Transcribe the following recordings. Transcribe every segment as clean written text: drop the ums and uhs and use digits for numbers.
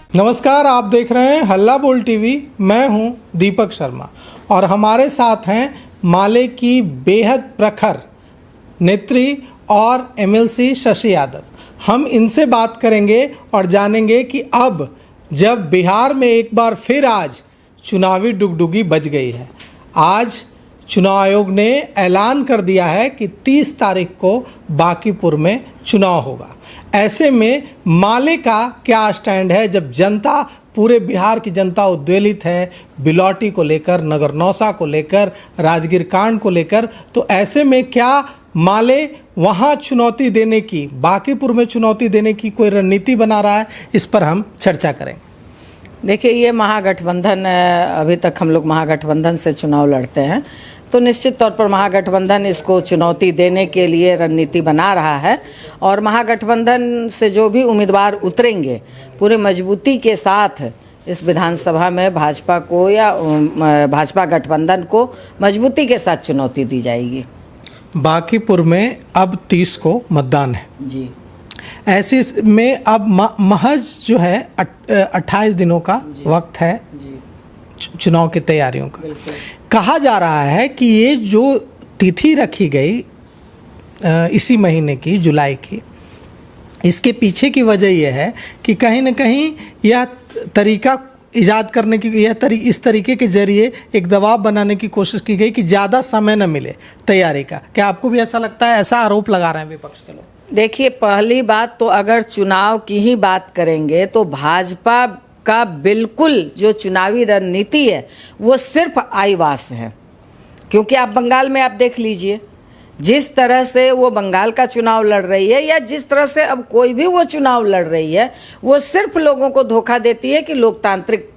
नमस्कार, आप देख रहे हैं हल्ला बोल टीवी। मैं हूं दीपक शर्मा और हमारे साथ हैं माले की बेहद प्रखर नेत्री और एमएलसी शशि यादव। हम इनसे बात करेंगे और जानेंगे कि अब जब बिहार में एक बार फिर आज चुनावी डुगडुगी बज गई है, आज चुनाव आयोग ने ऐलान कर दिया है कि 30 तारीख को बांकीपुर में चुनाव होगा। ऐसे में माले का क्या स्टैंड है जब जनता, पूरे बिहार की जनता उद्वेलित है बिलौटी को लेकर, नगर नौसा को लेकर, राजगीर कांड को लेकर। तो ऐसे में क्या माले वहाँ चुनौती देने की, बांकीपुर में चुनौती देने की कोई रणनीति बना रहा है? इस पर हम चर्चा करेंगे। देखिए, ये महागठबंधन, अभी तक हम लोग महागठबंधन से चुनाव लड़ते हैं, तो निश्चित तौर पर महागठबंधन इसको चुनौती देने के लिए रणनीति बना रहा है। और महागठबंधन से जो भी उम्मीदवार उतरेंगे, पूरे मजबूती के साथ इस विधानसभा में भाजपा को या भाजपा गठबंधन को मजबूती के साथ चुनौती दी जाएगी। बांकीपुर में अब 30 को मतदान है जी। ऐसे में अब महज जो है 28 दिनों का वक्त है चुनाव की तैयारियों का। कहा जा रहा है कि ये जो तिथि रखी गई इसी महीने की, जुलाई की, इसके पीछे की वजह यह है कि कहीं ना कहीं यह तरीका इजाद करने की, इस तरीके के जरिए एक दबाव बनाने की कोशिश की गई कि ज़्यादा समय न मिले तैयारी का। क्या आपको भी ऐसा लगता है? ऐसा आरोप लगा रहे हैं विपक्ष के लोग। देखिए, पहली बात तो अगर चुनाव की ही बात करेंगे तो भाजपा का बिल्कुल जो चुनावी रणनीति है वो सिर्फ आईवास है। क्योंकि आप बंगाल में आप देख लीजिए, जिस तरह से वो बंगाल का चुनाव लड़ रही है या जिस तरह से अब कोई भी वो चुनाव लड़ रही है, वो सिर्फ लोगों को धोखा देती है कि लोकतांत्रिक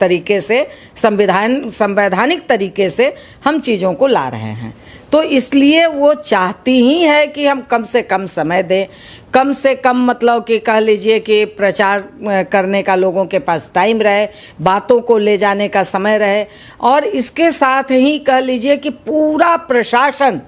तरीके से, संवैधानिक तरीके से हम चीज़ों को ला रहे हैं। तो इसलिए वो चाहती ही है कि हम कम से कम समय दें, कम से कम मतलब कि कह लीजिए कि प्रचार करने का लोगों के पास टाइम रहे, बातों को ले जाने का समय रहे, और इसके साथ ही कह लीजिए कि पूरा प्रशासन,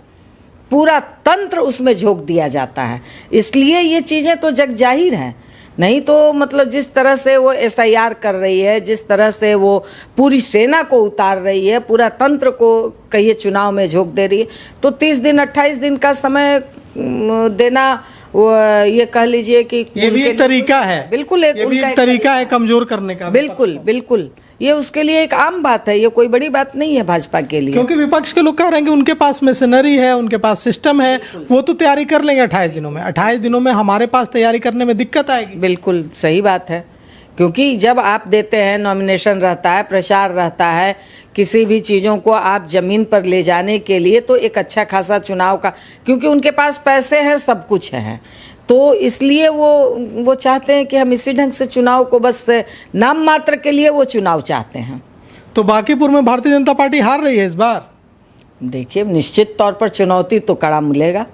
पूरा तंत्र उसमें झोंक दिया जाता है। इसलिए ये चीज़ें तो जग जाहिर हैं। नहीं तो मतलब जिस तरह से वो एसआईआर कर रही है, जिस तरह से वो पूरी सेना को उतार रही है, पूरा तंत्र को कहिए चुनाव में झोंक दे रही है, तो 30 दिन 28 दिन का समय देना, वो ये कह लीजिए कि ये भी एक तरीका है। बिल्कुल, ये भी एक तरीका है कमजोर करने का। बिल्कुल बिल्कुल, ये उसके लिए एक आम बात है, ये कोई बड़ी बात नहीं है भाजपा के लिए। क्योंकि विपक्ष के लोग कह रहे हैं कि उनके पास मशीनरी है, उनके पास सिस्टम है, वो तो तैयारी कर लेंगे 28 दिनों में। 28 दिनों में हमारे पास तैयारी करने में दिक्कत आएगी। बिल्कुल सही बात है, क्योंकि जब आप देते हैं, नॉमिनेशन रहता है, प्रचार रहता है, किसी भी चीज़ों को आप ज़मीन पर ले जाने के लिए तो एक अच्छा खासा चुनाव का, क्योंकि उनके पास पैसे हैं, सब कुछ है, तो इसलिए वो चाहते हैं कि हम इसी ढंग से चुनाव को, बस नाम मात्र के लिए वो चुनाव चाहते हैं। तो बांकीपुर में भारतीय जनता पार्टी हार रही है इस बार। देखिए, निश्चित तौर पर चुनौती तो कड़ा मिलेगा।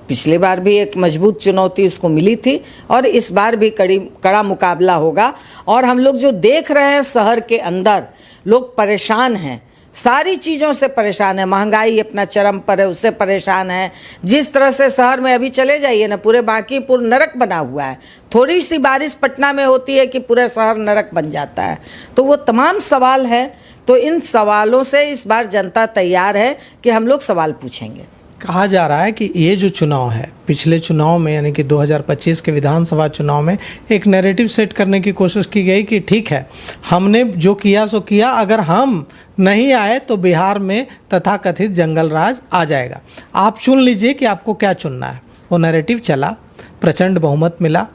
पिछली बार भी एक मजबूत चुनौती उसको मिली थी और इस बार भी कड़ा मुकाबला होगा। और हम लोग जो देख रहे हैं, शहर के अंदर लोग परेशान हैं, सारी चीज़ों से परेशान है। महंगाई अपना चरम पर है, उससे परेशान है। जिस तरह से शहर में अभी चले जाइए ना, पूरे बांकीपुर नरक बना हुआ है। थोड़ी सी बारिश पटना में होती है कि पूरा शहर नरक बन जाता है। तो वो तमाम सवाल है, तो इन सवालों से इस बार जनता तैयार है कि हम लोग सवाल पूछेंगे। कहा जा रहा है कि ये जो चुनाव है, पिछले चुनाव में यानी कि 2025 के विधानसभा चुनाव में एक नैरेटिव सेट करने की कोशिश की गई कि ठीक है, हमने जो किया सो किया, अगर हम नहीं आए तो बिहार में तथाकथित जंगल राज आ जाएगा। आप चुन लीजिए कि आपको क्या चुनना है। वो नैरेटिव चला, प्रचंड बहुमत मिला।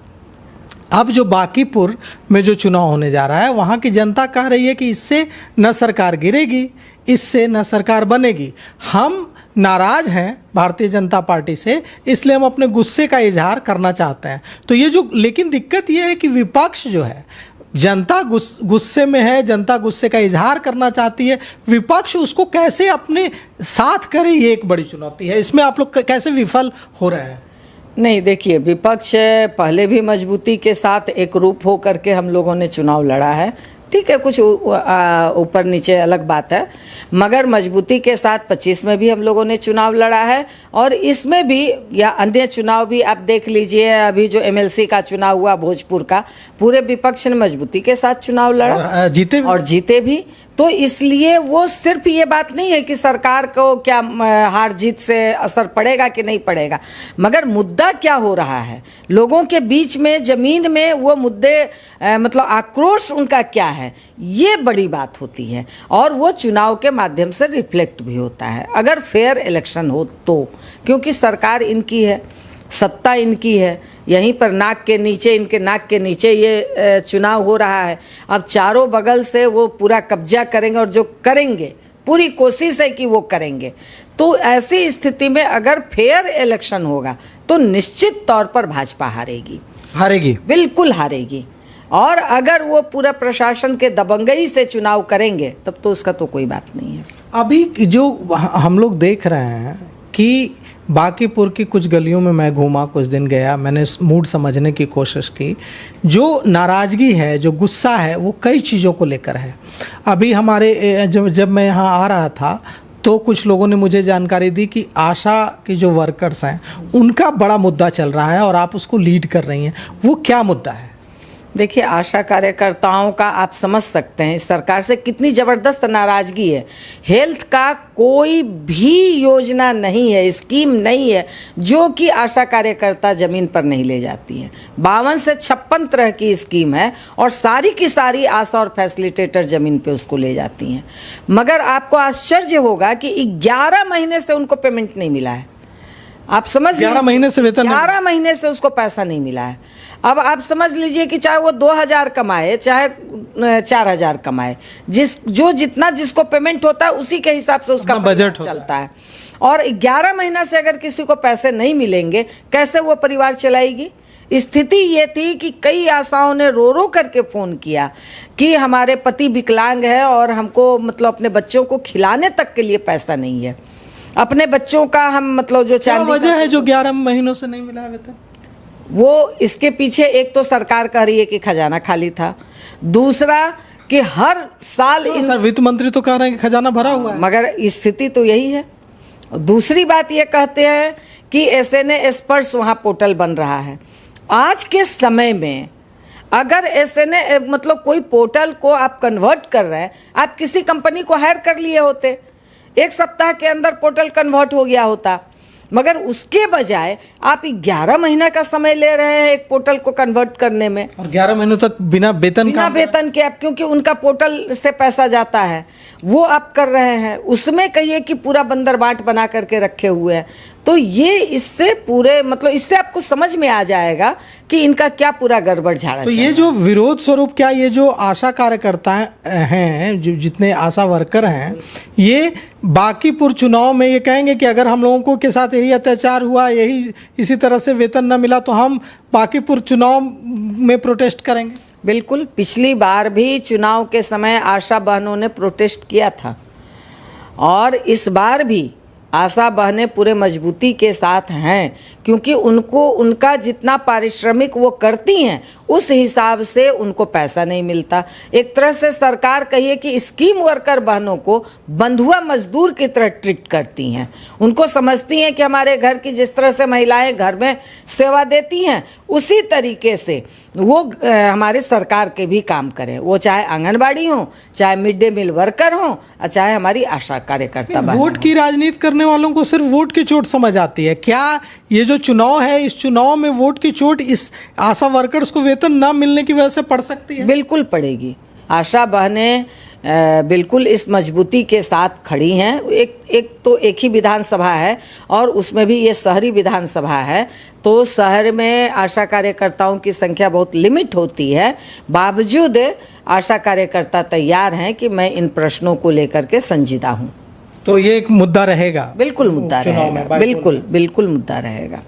अब जो बांकीपुर में जो चुनाव होने जा रहा है, वहाँ की जनता कह रही है कि इससे न सरकार गिरेगी, इससे न सरकार बनेगी। हम नाराज़ हैं भारतीय जनता पार्टी से, इसलिए हम अपने गुस्से का इजहार करना चाहते हैं। तो ये जो, लेकिन दिक्कत ये है कि विपक्ष जो है, जनता गुस्से में है, जनता गुस्से का इजहार करना चाहती है, विपक्ष उसको कैसे अपने साथ करे, ये एक बड़ी चुनौती है। इसमें आप लोग कैसे विफल हो रहे हैं? नहीं, देखिए, विपक्ष पहले भी मजबूती के साथ एक रूप हो करके हम लोगों ने चुनाव लड़ा है। ठीक है, कुछ ऊपर नीचे अलग बात है, मगर मजबूती के साथ 25 में भी हम लोगों ने चुनाव लड़ा है और इसमें भी या अन्य चुनाव भी आप देख लीजिए। अभी जो एमएलसी का चुनाव हुआ भोजपुर का, पूरे विपक्ष ने मजबूती के साथ चुनाव लड़ा और जीते भी। तो इसलिए वो सिर्फ ये बात नहीं है कि सरकार को क्या हार जीत से असर पड़ेगा कि नहीं पड़ेगा, मगर मुद्दा क्या हो रहा है लोगों के बीच में, जमीन में वो मुद्दे मतलब आक्रोश उनका क्या है, ये बड़ी बात होती है और वो चुनाव के माध्यम से रिफ्लेक्ट भी होता है अगर फेयर इलेक्शन हो तो। क्योंकि सरकार इनकी है, सत्ता इनकी है, यहीं पर नाक के नीचे, इनके नाक के नीचे ये चुनाव हो रहा है। अब चारों बगल से वो पूरा कब्जा करेंगे और जो करेंगे पूरी कोशिश है कि वो करेंगे। तो ऐसी स्थिति में अगर फेयर इलेक्शन होगा तो निश्चित तौर पर भाजपा हारेगी, बिल्कुल हारेगी। और अगर वो पूरा प्रशासन के दबंगई से चुनाव करेंगे तब तो उसका तो कोई बात नहीं है। अभी जो हम लोग देख रहे हैं कि बांकीपुर की कुछ गलियों में मैं घूमा, कुछ दिन गया, मैंने मूड समझने की कोशिश की। जो नाराज़गी है, जो गुस्सा है, वो कई चीज़ों को लेकर है। अभी हमारे जब मैं यहाँ आ रहा था तो कुछ लोगों ने मुझे जानकारी दी कि आशा की जो वर्कर्स हैं उनका बड़ा मुद्दा चल रहा है और आप उसको लीड कर रही हैं। वो क्या मुद्दा है? देखिए, आशा कार्यकर्ताओं का आप समझ सकते हैं इस सरकार से कितनी ज़बरदस्त नाराज़गी है। हेल्थ का कोई भी योजना नहीं है, स्कीम नहीं है जो कि आशा कार्यकर्ता ज़मीन पर नहीं ले जाती है। 52 से 56 तरह की स्कीम है और सारी की सारी आशा और फैसिलिटेटर ज़मीन पे उसको ले जाती हैं। मगर आपको आश्चर्य होगा कि 11 महीने से उनको पेमेंट नहीं मिला है। आप समझ 11 महीने से वेतन, 11 महीने से उसको पैसा नहीं मिला है। अब आप समझ लीजिए कि चाहे वो 2000 कमाए चाहे 4000 कमाए, जो जितना जिसको पेमेंट होता है उसी के हिसाब से उसका बजट चलता है। और 11 महीना से अगर किसी को पैसे नहीं मिलेंगे कैसे वो परिवार चलाएगी? स्थिति ये थी कि कई आशाओं ने रो रो करके फ़ोन किया कि हमारे पति विकलांग है और हमको मतलब अपने बच्चों को खिलाने तक के लिए पैसा नहीं है। अपने बच्चों का हम मतलब जो चांदी वजह है जो 11 महीनों से नहीं मिला है वेतन, वो इसके पीछे एक तो सरकार कह रही है कि खजाना खाली था, दूसरा कि हर साल सर वित्त मंत्री तो कह रहे हैं कि खजाना भरा हुआ है, मगर स्थिति तो यही है। दूसरी बात ये कहते हैं कि एसएनए स्पर्श वहाँ पोर्टल बन रहा है। आज के समय में अगर एसएनए मतलब कोई पोर्टल को आप कन्वर्ट कर रहे हैं, आप किसी कंपनी को हायर कर लिए होते, 1 सप्ताह के अंदर पोर्टल कन्वर्ट हो गया होता, मगर उसके बजाय आप 11 महीना का समय ले रहे हैं एक पोर्टल को कन्वर्ट करने में और 11 महीनों तक बिना वेतन के आप, क्योंकि उनका पोर्टल से पैसा जाता है वो आप कर रहे हैं। उसमें कहिए कि पूरा बंदर बाट बना करके रखे हुए हैं। तो ये इससे पूरे मतलब इससे आपको समझ में आ जाएगा कि इनका क्या पूरा गड़बड़ झाड़ा। तो ये जो विरोध स्वरूप क्या ये जो आशा कार्यकर्ता हैं, जो जितने आशा वर्कर हैं, ये बांकीपुर चुनाव में ये कहेंगे कि अगर हम लोगों को के साथ यही अत्याचार हुआ, यही इसी तरह से वेतन न मिला तो हम बांकीपुर चुनाव में प्रोटेस्ट करेंगे? बिल्कुल, पिछली बार भी चुनाव के समय आशा बहनों ने प्रोटेस्ट किया था और इस बार भी आशा बहनें पूरे मजबूती के साथ हैं, क्योंकि उनको उनका जितना पारिश्रमिक वो करती हैं उस हिसाब से उनको पैसा नहीं मिलता। एक तरह से सरकार कहिए कि स्कीम वर्कर बहनों को बंधुआ मजदूर की तरह ट्रीट करती हैं। उनको समझती हैं कि हमारे घर की जिस तरह से महिलाएं घर में सेवा देती हैं उसी तरीके से वो हमारे सरकार के भी काम करें, वो चाहे आंगनबाड़ी हो, चाहे मिड डे मील वर्कर हो, चाहे हमारी आशा कार्यकर्ता। वोट की राजनीति करने वालों को सिर्फ वोट की चोट समझ आती है क्या? ये जो चुनाव है, इस चुनाव में वोट की चोट इस आशा वर्कर्स को वेतन ना मिलने की वजह से पड़ सकती है? बिल्कुल पड़ेगी। आशा बहनें बिल्कुल इस मजबूती के साथ खड़ी हैं। एक ही विधानसभा है और उसमें भी ये शहरी विधानसभा है, तो शहर में आशा कार्यकर्ताओं की संख्या बहुत लिमिट होती है। बावजूद आशा कार्यकर्ता तैयार हैं कि मैं इन प्रश्नों को लेकर के संजीदा हूँ। तो ये एक मुद्दा रहेगा, बिल्कुल मुद्दा रहेगा, बिल्कुल मुद्दा रहेगा।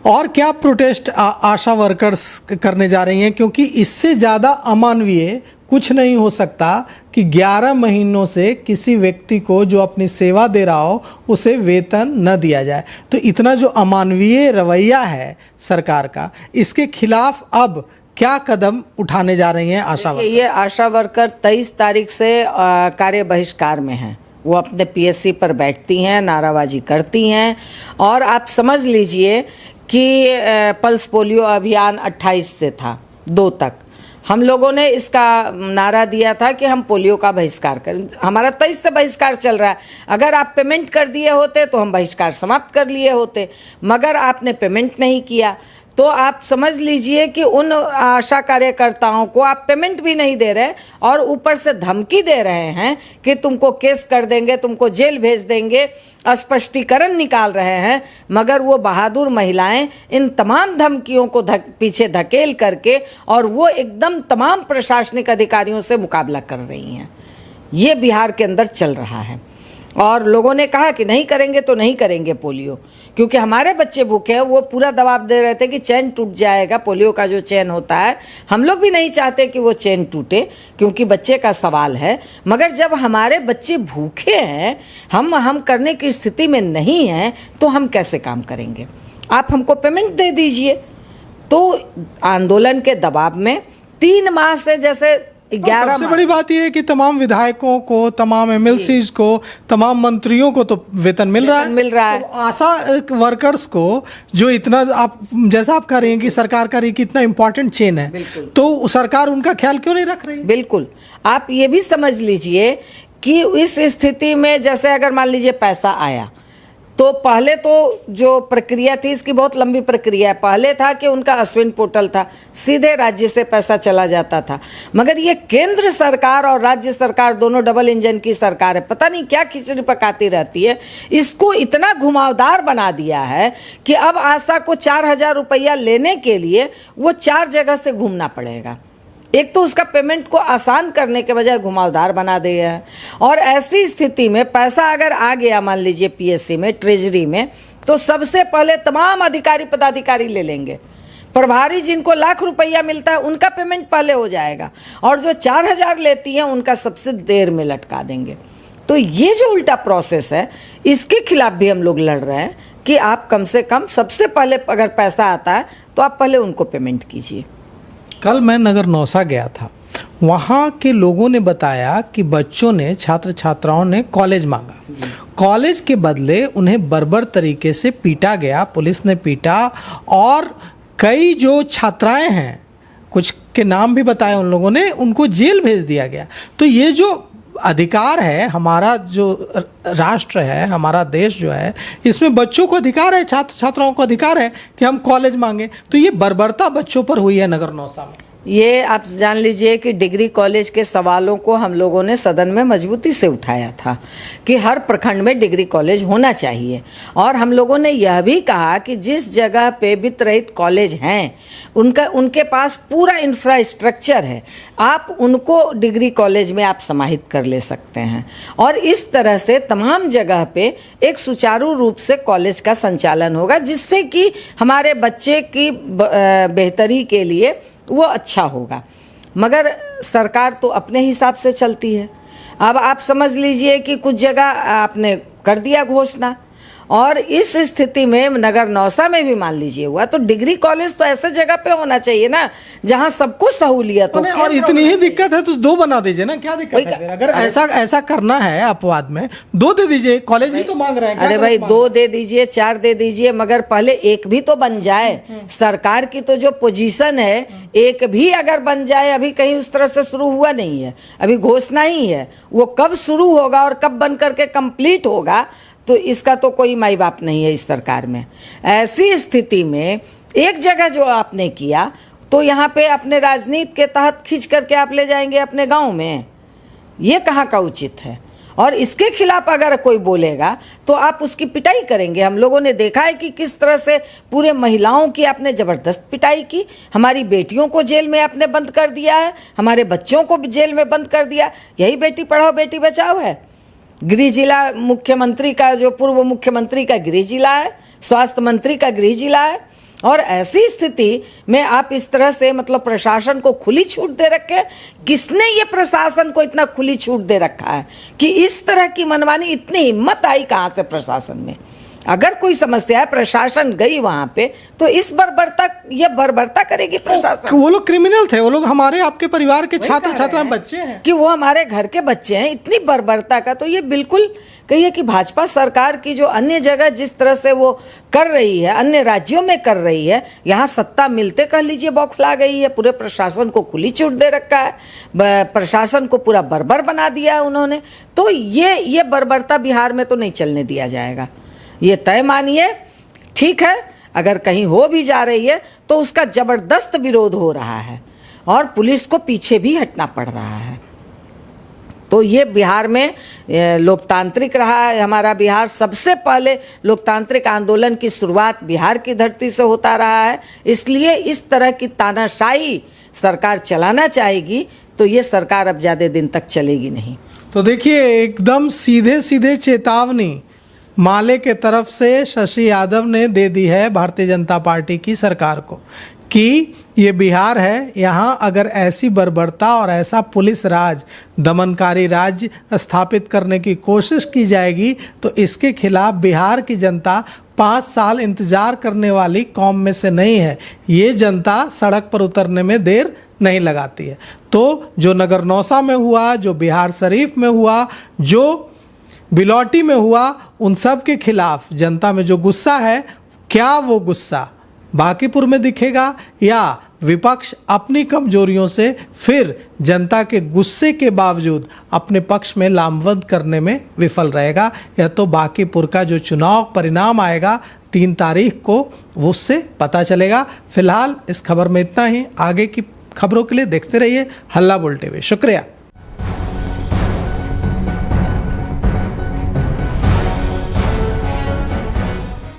और क्या प्रोटेस्ट आशा वर्कर्स करने जा रही हैं? क्योंकि इससे ज़्यादा अमानवीय कुछ नहीं हो सकता कि 11 महीनों से किसी व्यक्ति को जो अपनी सेवा दे रहा हो उसे वेतन न दिया जाए। तो इतना जो अमानवीय रवैया है सरकार का, इसके खिलाफ अब क्या कदम उठाने जा रही हैं आशा वर्कर? ये आशा वर्कर 23 तारीख से कार्य बहिष्कार में हैं। वो अपने पीएससी पर बैठती हैं, नाराबाजी करती हैं। और आप समझ लीजिए कि पल्स पोलियो अभियान 28 से था 2 तक। हम लोगों ने इसका नारा दिया था कि हम पोलियो का बहिष्कार करें। हमारा 23 से बहिष्कार चल रहा है। अगर आप पेमेंट कर दिए होते तो हम बहिष्कार समाप्त कर लिए होते, मगर आपने पेमेंट नहीं किया। तो आप समझ लीजिए कि उन आशा कार्यकर्ताओं को आप पेमेंट भी नहीं दे रहे और ऊपर से धमकी दे रहे हैं कि तुमको केस कर देंगे, तुमको जेल भेज देंगे, स्पष्टीकरण निकाल रहे हैं। मगर वो बहादुर महिलाएं इन तमाम धमकियों को पीछे धकेल करके और वो एकदम तमाम प्रशासनिक अधिकारियों से मुकाबला कर रही हैं। ये बिहार के अंदर चल रहा है। और लोगों ने कहा कि नहीं करेंगे तो नहीं करेंगे पोलियो, क्योंकि हमारे बच्चे भूखे हैं। वो पूरा दबाव दे रहे थे कि चैन टूट जाएगा, पोलियो का जो चैन होता है। हम लोग भी नहीं चाहते कि वो चैन टूटे, क्योंकि बच्चे का सवाल है। मगर जब हमारे बच्चे भूखे हैं, हम करने की स्थिति में नहीं हैं, तो हम कैसे काम करेंगे? आप हमको पेमेंट दे दीजिए। तो आंदोलन के दबाव में 3 माह से, जैसे 11 सबसे बड़ी बात यह है कि तमाम विधायकों को, तमाम एमएलसीज को, तमाम मंत्रियों को तो वेतन मिल रहा है। तो आशा वर्कर्स को जो इतना, आप जैसा आप कह रही हैं कि सरकार का इतना इंपॉर्टेंट चेन है, तो सरकार उनका ख्याल क्यों नहीं रख रही? बिल्कुल। आप ये भी समझ लीजिए कि इस स्थिति में, जैसे अगर मान लीजिए पैसा आया, तो पहले तो जो प्रक्रिया थी, इसकी बहुत लंबी प्रक्रिया है। पहले था कि उनका अश्विन पोर्टल था, सीधे राज्य से पैसा चला जाता था। मगर ये केंद्र सरकार और राज्य सरकार दोनों डबल इंजन की सरकार है। पता नहीं क्या खिचड़ी पकाती रहती है। इसको इतना घुमावदार बना दिया है कि अब आशा को 4,000 रुपया लेने के लिए वो 4 जगह से घूमना पड़ेगा। एक तो उसका पेमेंट को आसान करने के बजाय घुमावदार बना दिया है। और ऐसी स्थिति में पैसा अगर आ गया, मान लीजिए पीएससी में, ट्रेजरी में, तो सबसे पहले तमाम अधिकारी पदाधिकारी ले लेंगे। प्रभारी जिनको लाख रुपया मिलता है उनका पेमेंट पहले हो जाएगा, और जो 4,000 लेती हैं उनका सबसे देर में लटका देंगे। तो ये जो उल्टा प्रोसेस है, इसके खिलाफ भी हम लोग लड़ रहे हैं कि आप कम से कम सबसे पहले अगर पैसा आता है तो आप पहले उनको पेमेंट कीजिए। कल मैं नगर नौसा गया था। वहाँ के लोगों ने बताया कि बच्चों ने, छात्र छात्राओं ने कॉलेज मांगा। कॉलेज के बदले उन्हें बर्बर तरीके से पीटा गया, पुलिस ने पीटा। और कई जो छात्राएं हैं, कुछ के नाम भी बताए उन लोगों ने, उनको जेल भेज दिया गया। तो ये जो अधिकार है, हमारा जो राष्ट्र है, हमारा देश जो है, इसमें बच्चों को अधिकार है, छात्र छात्राओं को अधिकार है कि हम कॉलेज मांगे। तो ये बर्बरता बच्चों पर हुई है नगर नौसा में। ये आप जान लीजिए कि डिग्री कॉलेज के सवालों को हम लोगों ने सदन में मजबूती से उठाया था कि हर प्रखंड में डिग्री कॉलेज होना चाहिए। और हम लोगों ने यह भी कहा कि जिस जगह पे वित्त रहित कॉलेज हैं, उनके पास पूरा इंफ्रास्ट्रक्चर है, आप उनको डिग्री कॉलेज में आप समाहित कर ले सकते हैं। और इस तरह से तमाम जगह पे एक सुचारू रूप से कॉलेज का संचालन होगा, जिससे कि हमारे बच्चे की बेहतरी के लिए वो अच्छा होगा। मगर सरकार तो अपने हिसाब से चलती है। अब आप समझ लीजिए कि कुछ जगह आपने कर दिया घोषणा, और इस स्थिति में नगर नौसा में भी मान लीजिए हुआ। तो डिग्री कॉलेज तो ऐसे जगह पे होना चाहिए ना जहां सबको सहूलियत हो। और इतनी ही दिक्कत है तो 2 बना दीजिए ना, क्या दिक्कत है? अगर ऐसा करना है अपवाद में, 2 दे दीजिए। कॉलेज ही तो मांग रहे हैं। अरे भाई 2 दे दीजिए, 4 दे दीजिए, मगर पहले एक भी तो बन जाए। सरकार की तो जो पोजीशन है, एक भी अगर बन जाए, अभी कहीं उस तरह से शुरू हुआ नहीं है, अभी घोषणा ही है। वो कब शुरू होगा और कब बन करके कंप्लीट होगा, तो इसका तो कोई माई बाप नहीं है इस सरकार में। ऐसी स्थिति में एक जगह जो आपने किया, तो यहाँ पे अपने राजनीति के तहत खींच करके आप ले जाएंगे अपने गांव में, ये कहाँ का उचित है? और इसके खिलाफ अगर कोई बोलेगा तो आप उसकी पिटाई करेंगे। हम लोगों ने देखा है कि किस तरह से पूरे महिलाओं की आपने ज़बरदस्त पिटाई की। हमारी बेटियों को जेल में आपने बंद कर दिया है, हमारे बच्चों को जेल में बंद कर दिया। यही बेटी पढ़ाओ बेटी बचाओ है। गृह जिला मुख्यमंत्री का, जो पूर्व मुख्यमंत्री का गृह जिला है, स्वास्थ्य मंत्री का गृह जिला है। और ऐसी स्थिति में आप इस तरह से मतलब प्रशासन को खुली छूट दे रखे। किसने ये प्रशासन को इतना खुली छूट दे रखा है कि इस तरह की मनमानी, इतनी हिम्मत आई कहाँ से प्रशासन में? अगर कोई समस्या है, प्रशासन गई वहां पे, तो इस बर्बरता करेगी प्रशासन। वो लोग क्रिमिनल थे, वो लोग हमारे आपके परिवार के छात्र छात्रा बच्चे हैं कि वो हमारे घर के बच्चे हैं, इतनी बर्बरता का। तो ये बिल्कुल कहिए कि भाजपा सरकार की जो अन्य जगह जिस तरह से वो कर रही है, अन्य राज्यों में कर रही है, यहाँ सत्ता मिलते कह लीजिए बौखला गई है। पूरे प्रशासन को खुली छूट दे रखा है, प्रशासन को पूरा बर्बर बना दिया है उन्होंने। तो ये बर्बरता बिहार में तो नहीं चलने दिया जाएगा, ये तय मानिए। ठीक है, अगर कहीं हो भी जा रही है तो उसका जबरदस्त विरोध हो रहा है और पुलिस को पीछे भी हटना पड़ रहा है। तो ये बिहार में लोकतांत्रिक रहा है। हमारा बिहार सबसे पहले लोकतांत्रिक आंदोलन की शुरुआत बिहार की धरती से होता रहा है। इसलिए इस तरह की तानाशाही सरकार चलाना चाहेगी तो ये सरकार अब ज़्यादा दिन तक चलेगी नहीं। तो देखिए, एकदम सीधे सीधे चेतावनी माले के तरफ से शशि यादव ने दे दी है भारतीय जनता पार्टी की सरकार को कि ये बिहार है, यहाँ अगर ऐसी बर्बरता और ऐसा पुलिस राज, दमनकारी राज्य स्थापित करने की कोशिश की जाएगी तो इसके खिलाफ बिहार की जनता 5 साल इंतजार करने वाली कौम में से नहीं है। ये जनता सड़क पर उतरने में देर नहीं लगाती है। तो जो नगर नौसा में हुआ, जो बिहार शरीफ में हुआ, जो बिलौटी में हुआ, उन सब के खिलाफ जनता में जो गुस्सा है, क्या वो गुस्सा बांकीपुर में दिखेगा या विपक्ष अपनी कमजोरियों से फिर जनता के गुस्से के बावजूद अपने पक्ष में लामबंद करने में विफल रहेगा? यह तो बांकीपुर का जो चुनाव परिणाम आएगा 3 तारीख को, वो उससे पता चलेगा। फिलहाल इस खबर में इतना ही। आगे की खबरों के लिए देखते रहिए हल्ला बोल टीवी। शुक्रिया।